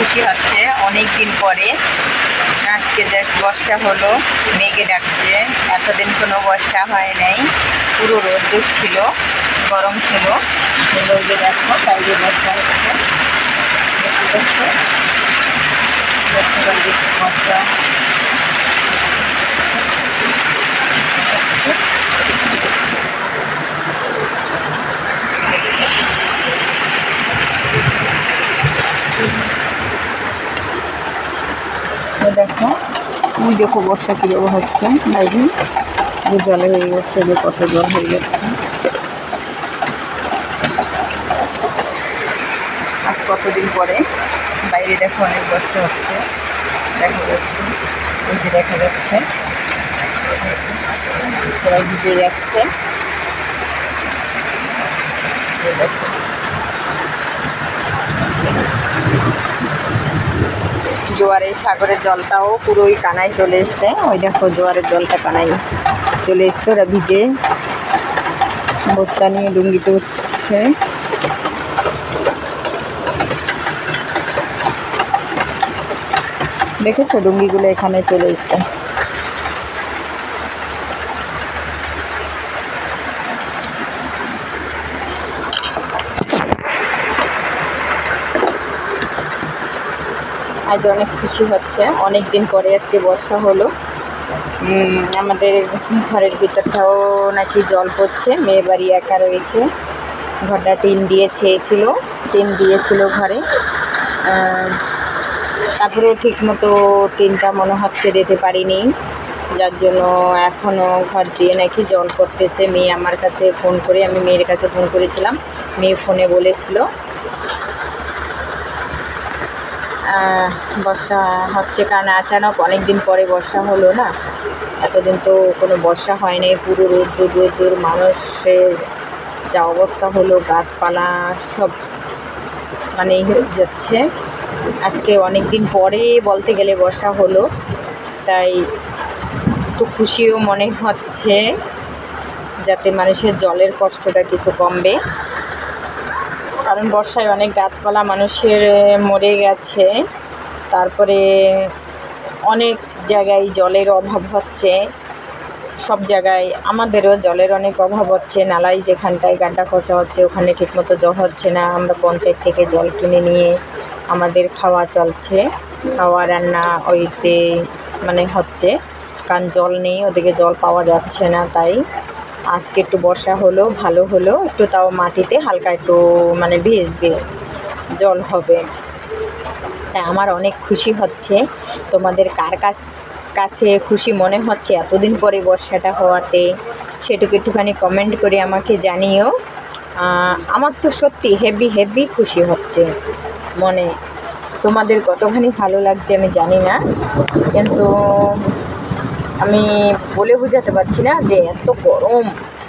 খুশি হচ্ছে অনেক দিন পরে। আজকে জাস্ট বর্ষা হলো, মেঘে ডাকছে। এতদিন কোনো বর্ষা হয় নাই, পুরো রোদ্দুর ছিল, গরম ছিল। রোদে দেখো বাইরে বর্ষা হচ্ছে, বর্ষা। দেখো ওই দেখো বর্ষা কীভাবে হচ্ছে বাইরে, জলে হয়ে গেছে, যে কত জল হয়ে যাচ্ছে। আজ কতদিন পরে বাইরে দেখো অনেক বর্ষা হচ্ছে, দেখা যাচ্ছে, ওই যে দেখা যাচ্ছে সবাই ভিজে যাচ্ছে। দেখো জোয়ারের সাগরের জলটাও পুরো ওই কানায় চলে এসছে। ওই দেখো জোয়ারের জলটা কানায় চলে এসছে, ওরা ভিজে বস্তা নিয়ে ডুঙ্গিতে উঠছে। দেখেছো ডুঙ্গিগুলো এখানে চলে এসছে। আজ অনেক খুশি হচ্ছে, অনেক দিন পরে আজকে বর্ষা হলো। আমাদের ঘরের ভিতরটাও নাকি জল পড়ছে। মেয়ে বাড়ি একা রয়েছে, ঘরটা টিন দিয়ে ছেয়েছিল, টিন দিয়েছিল ঘরে। তারপরেও ঠিক মতো টিনটা মনে হচ্ছে দিতে পারিনি, যার জন্য এখনও ঘর দিয়ে নাকি জল পড়তেছে। মেয়ে আমার কাছে ফোন করে, আমি মেয়ের কাছে ফোন করেছিলাম, মেয়ে ফোনে বলেছিল বর্ষা হচ্ছে, কারণ আচানক অনেক দিন পরে বর্ষা হলো না। এতদিন তো কোনো বর্ষা হয় নাই, পুরো রোদ্দুর রোদ্দুর, মানুষের যা অবস্থা হলো, গাছপালা সব মানে হয়ে যাচ্ছে। আজকে অনেক দিন পরে বলতে গেলে বর্ষা হলো, তাই একটু খুশিও মনে হচ্ছে, যাতে মানুষের জলের কষ্টটা কিছু কমবে। কারণ বর্ষায় অনেক গাছপালা মানুষের মরে গেছে, তারপরে অনেক জায়গায় জলের অভাব হচ্ছে, সব জায়গায় আমাদেরও জলের অনেক অভাব হচ্ছে। নালায় যেখানটায় গাড্ডা খোঁচা হচ্ছে ওখানে ঠিকমতো জল হচ্ছে না। আমরা পঞ্চায়েত থেকে জল কিনে নিয়ে আমাদের খাওয়া চলছে, খাওয়া রান্না ওইতে মানে হচ্ছে, কারণ জল নেই, ওদিকে জল পাওয়া যাচ্ছে না। তাই আজকে একটু বর্ষা হলো, ভালো হলো, একটু তাও মাটিতে হালকা একটু মানে ভিজবে, জল হবে। তাই আমার অনেক খুশি হচ্ছে। তোমাদের কার কাছে খুশি মনে হচ্ছে এতদিন পরে বর্ষাটা হওয়াতে, সেটুকু একটুখানি কমেন্ট করে আমাকে জানিও। আমার তো সত্যি হেভি হেভি খুশি হচ্ছে মনে। তোমাদের কতখানি ভালো লাগছে আমি জানি না, কিন্তু আমি বলে বোঝাতে পারছি না যে এত গরম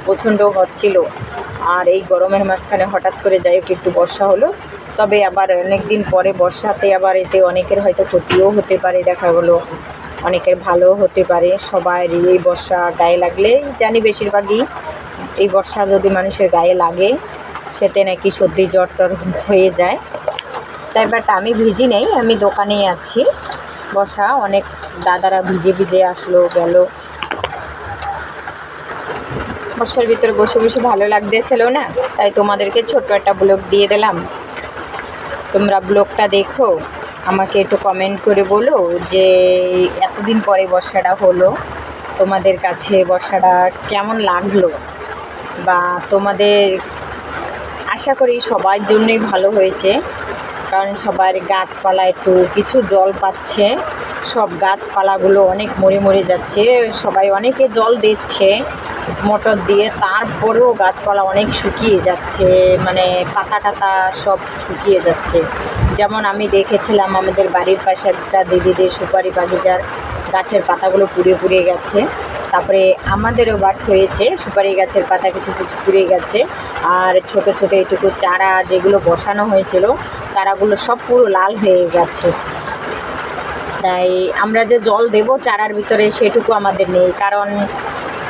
প্রচণ্ড হচ্ছিল। আর এই গরমের মাঝখানে হঠাৎ করে যাই হোক একটু বর্ষা হলো, তবে আবার অনেক দিন পরে বর্ষাতে আবার এতে অনেকের হয়তো ক্ষতিও হতে পারে, দেখা গেলো অনেকের ভালোও হতে পারে। সবাই এই বর্ষা গায়ে লাগলেই জানি বেশিরভাগই এই বর্ষা যদি মানুষের গায়ে লাগে সেতে নাকি সর্দি জ্বর টর হয়ে যায়। তাই বাট আমি ভিজি নেই, আমি দোকানেই আছি। বর্ষা অনেক দাদারা ভিজে ভিজে আসলো গেল, বর্ষার ভিতরে বসে বসে ভালো লাগতেছিল না, তাই তোমাদেরকে ছোট্ট একটা ব্লগ দিয়ে দিলাম। তোমরা ব্লগটা দেখো, আমাকে একটু কমেন্ট করে বলো যে এতদিন পরে বর্ষাটা হলো, তোমাদের কাছে বর্ষাটা কেমন লাগলো, বা তোমাদের আশা করি সবার জন্যই ভালো হয়েছে। কারণ সবার গাছপালা একটু কিছু জল পাচ্ছে, সব গাছপালাগুলো অনেক মরে মরে যাচ্ছে। সবাই অনেকে জল দিচ্ছে মোটর দিয়ে, তারপরেও গাছপালা অনেক শুকিয়ে যাচ্ছে, মানে পাতা টাতা সব শুকিয়ে যাচ্ছে। যেমন আমি দেখেছিলাম আমাদের বাড়ির পাশে একটা দিদিদের সুপারি বাগিচার গাছের পাতাগুলো পুড়ে পুড়ে গেছে। তারপরে আমাদেরও বাট হয়েছে, সুপারি গাছের পাতা কিছু কিছু পুড়ে গেছে। আর ছোট ছোট এটুকু চারা যেগুলো বসানো হয়েছিল চারাগুলো সব পুরো লাল হয়ে গেছে। তাই আমরা যে জল দেব চারার ভিতরে সেটুকু আমাদের নেই, কারণ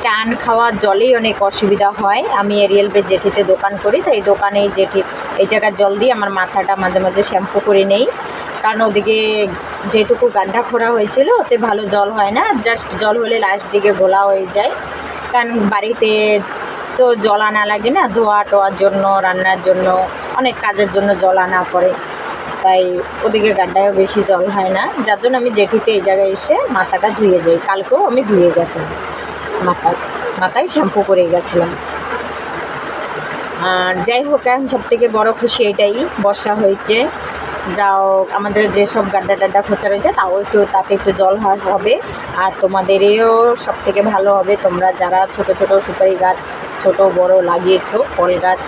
চান খাওয়ার জলেই অনেক অসুবিধা হয়। আমি এরিয়াল বে জেঠিতে দোকান করি, তাই দোকানেই জেঠি এই জায়গার জল দিয়ে আমার মাথাটা মাঝে মাঝে শ্যাম্পু করে নেই। কারণ ওদিকে যেটুকু গাড্ডা খোঁড়া হয়েছিল ওতে ভালো জল হয় না, জাস্ট জল হলে লাস্ট দিকে ঘোলা হয়ে যায়। কারণ বাড়িতে তো জল আনা লাগে না, ধোয়া টোয়ার জন্য, রান্নার জন্য, অনেক কাজের জন্য জল আনা পড়ে, তাই ওদিকে গাড্ডায়ও বেশি জল হয় না, যার জন্য আমি জেঠিতে এই জায়গায় এসে মাথাটা ধুয়ে যাই। কালকেও আমি ধুয়ে গেছিলাম, মাথায় শ্যাম্পু করে গেছিলাম। আর যাই হোক, এখন সবথেকে বড় খুশি এটাই, বর্ষা হয়েছে, যাও আমাদের যেসব গাড্ডা টাড্ডা খোঁচা রয়েছে তাও একটু, তাতে একটু জল হবে। আর তোমাদেরও সব থেকে ভালো হবে, তোমরা যারা ছোট ছোট সুপারি গাছ ছোট বড় লাগিয়েছো, ফল গাছ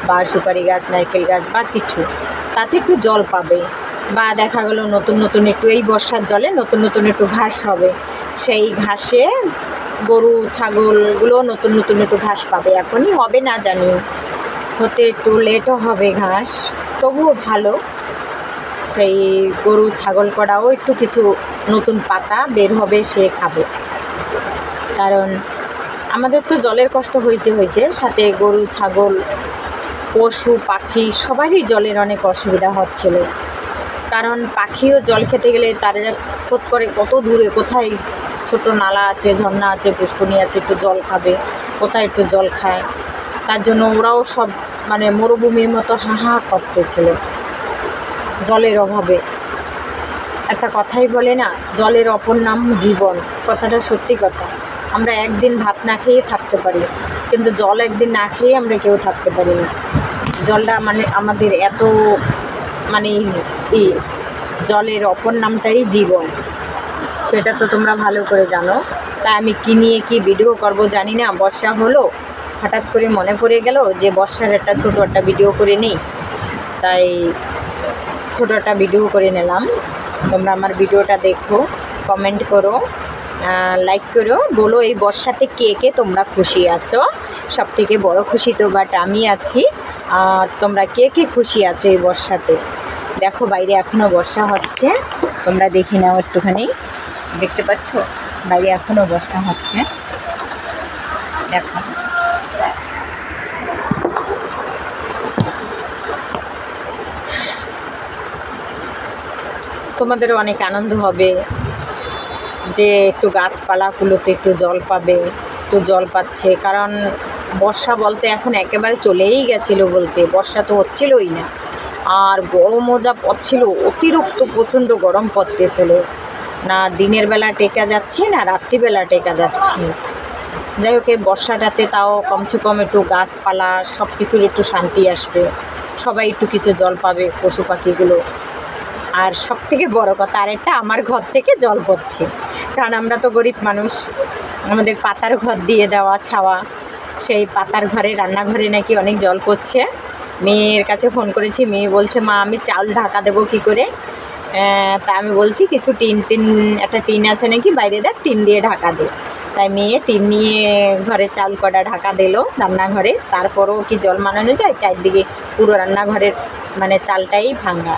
বা সুপারি গাছ, নারকেল গাছ বা কিছু, তাতে একটু জল পাবে। বা দেখা গেলো নতুন নতুন একটু এই বর্ষার জলে নতুন নতুন একটু ঘাস হবে, সেই ঘাসে গরু ছাগলগুলো নতুন নতুন একটু ঘাস পাবে। এখনই হবে না জানি, হতে একটু লেটও হবে ঘাস, তবুও ভালো। সেই গরু ছাগল করাও একটু কিছু নতুন পাতা বের হবে, সে খাবে। কারণ আমাদের তো জলের কষ্ট হয়েছে, সাথে গরু ছাগল পশু পাখি সবারই জলের অনেক অসুবিধা হচ্ছিল। কারণ পাখিও জল খেতে গেলে তারা খোঁজ করে কত দূরে, কোথায় ছোট নালা আছে, ঝর্ণা আছে, পুষ্করণী আছে, একটু জল খাবে, কোথায় একটু জল খায়। তার জন্য ওরাও সব মানে মরুভূমির মতো হাহা করতেছিল জলের অভাবে। একটা কথাই বলে না, জলের অপর নাম জীবন, কথাটা সত্যি কথা। আমরা একদিন ভাত না খেয়ে থাকতে পারি, কিন্তু জল একদিন না খেয়ে আমরা কেউ থাকতে পারি না। জলটা মানে আমাদের এত মানে জলের অপর নামটাই জীবন, সেটা তো তোমরা ভালো করে জানো। তাই আমি কী নিয়ে কী ভিডিও করব জানি না, বর্ষা হলো হঠাৎ করে মনে পড়ে গেল যে বর্ষার একটা ছোটো একটা ভিডিও করে নিই, তাই ছোটো একটা ভিডিও করে নিলাম। তোমরা আমার ভিডিওটা দেখো, কমেন্ট করো, লাইক করো, বলো এই বর্ষাতে কে কে তোমরা খুশি আছো। সব থেকে বড় খুশি তো বাট আমি আছি, তোমরা কে কে খুশি আছো এই বর্ষাতে। দেখো বাইরে এখনও বর্ষা হচ্ছে, তোমরা দেখে নাও একটুখানি, দেখতে পাচ্ছ বাইরে এখনও বর্ষা হচ্ছে, দেখো। তোমাদেরও অনেক আনন্দ হবে যে একটু গাছপালাগুলোতে একটু জল পাবে, একটু জল পাচ্ছে। কারণ বর্ষা বলতে এখন একেবারে চলেই গেছিলো বলতে, বর্ষা তো হচ্ছিলই না। আর গরমও যা পড়ছিল, অতিরিক্ত প্রচণ্ড গরম পড়তেছিল, না দিনের বেলা টেকা যাচ্ছে না রাত্রিবেলা টেকা যাচ্ছে। যাই হোক, এই বর্ষাটাতে তাও কমসে কম একটু গাছপালা সব কিছুর একটু শান্তি আসবে, সবাই একটু কিছু জল পাবে, পশু পাখিগুলো। আর সব থেকে বড়ো কথা আরেকটা, আমার ঘর থেকে জল পড়ছে, কারণ আমরা তো গরিব মানুষ, আমাদের পাতার ঘর দিয়ে দেওয়া ছাওয়া, সেই পাতার ঘরে রান্নাঘরে নাকি অনেক জল পড়ছে। মেয়ের কাছে ফোন করেছি, মেয়ে বলছে মা আমি চাউল ঢাকা দেবো কী করে। তা আমি বলছি কিছু টিন একটা টিন আছে নাকি বাইরে, দেখ টিন দিয়ে ঢাকা দে। তাই মেয়ে টিন নিয়ে ঘরে চাউল কটা ঢাকা দিল রান্নাঘরে, তারপরও কি জল মানানো যায়, চারদিকে পুরো রান্নাঘরের মানে চালটাই ভাঙা,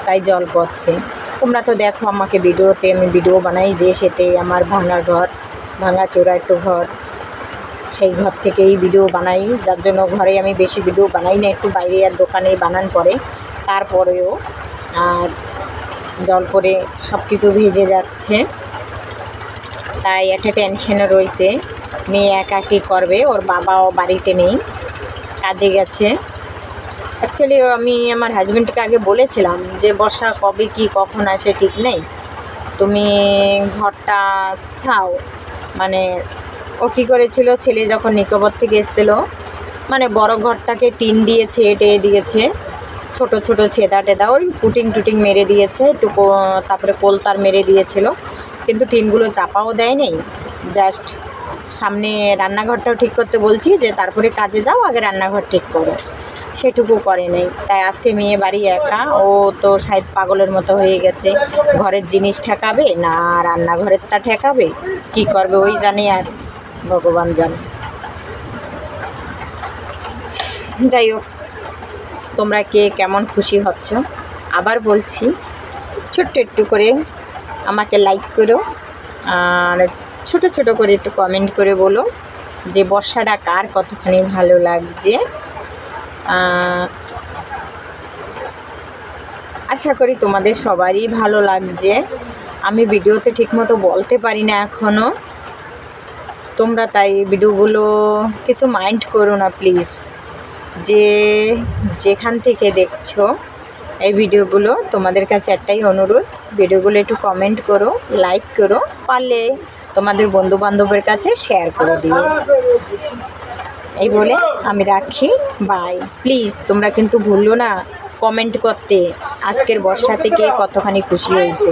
তাই জল পড়ছে। তোমরা তো দেখো আমাকে ভিডিওতে, আমি ভিডিও বানাই যে সেতে আমার ভাঙা ঘর, ভাঙা চোরা একটু ঘর, সেই ঘর থেকেই ভিডিও বানাই, যার জন্য ঘরে আমি বেশি ভিডিও বানাই না, একটু বাইরে আর দোকানে বানান পরে। তারপরেও আর জল পরে সব কিছু ভিজে যাচ্ছে, তাই একটা টেনশনও রয়েছে। মেয়ে একা কী করবে, ওর বাবাও বাড়িতে নেই, কাজে গেছে। অ্যাকচুয়ালি আমি আমার হাজব্যান্ডকে আগে বলেছিলাম যে বর্ষা কবে কি কখন আসে ঠিক নেই, তুমি ঘরটা ছাও। মানে ও কী করেছিল, ছেলে যখন নিকোবর থেকে এসেছিলো, মানে বড় ঘরটাকে টিন দিয়ে ছেয়ে দিয়েছে, ছোট ছোট ছেদা টেদা ওই টুটিং মেরে দিয়েছে, একটু তারপরে কোলতার মেরে দিয়েছিল, কিন্তু টিনগুলো চাপাও দেয়নি। জাস্ট সামনে রান্নাঘরটাও ঠিক করতে বলছি যে তারপরে কাজে যাও, আগে রান্নাঘর ঠিক করো, সেটুকু করে নেই। তাই আজকে মেয়ে বাড়ি একা, ও তো শায়দ পাগলের মতো হয়ে গেছে, ঘরের জিনিস ঠেকাবে না রান্নাঘরেরটা ঠেকাবে, কি করবে ওই জানে আর ভগবান জানে। যাই হোক, তোমরা কে কেমন খুশি হচ্ছ আবার বলছি, ছোট্ট একটু করে আমাকে লাইক করো, আর ছোট ছোট করে একটু কমেন্ট করে বলো যে বর্ষাটা কার কতখানি ভালো লাগছে। আশা করি তোমাদের সবারই ভালো লাগছে। আমি ভিডিওতে ঠিকমতো বলতে পারি না এখনও, তোমরা তাই ভিডিওগুলো কিছু মাইন্ড করো না প্লিজ। যে যেখান থেকে দেখছো এই ভিডিওগুলো, তোমাদের কাছে একটাই অনুরোধ, ভিডিওগুলো একটু কমেন্ট করো, লাইক করো, পারলে তোমাদের বন্ধুবান্ধবের কাছে শেয়ার করে দিও। এই বলে আমি রাখি, বাই। প্লিজ তোমরা কিন্তু ভুলো না কমেন্ট করতে আজকের বর্ষা থেকে কতখানি খুশি হয়েছে।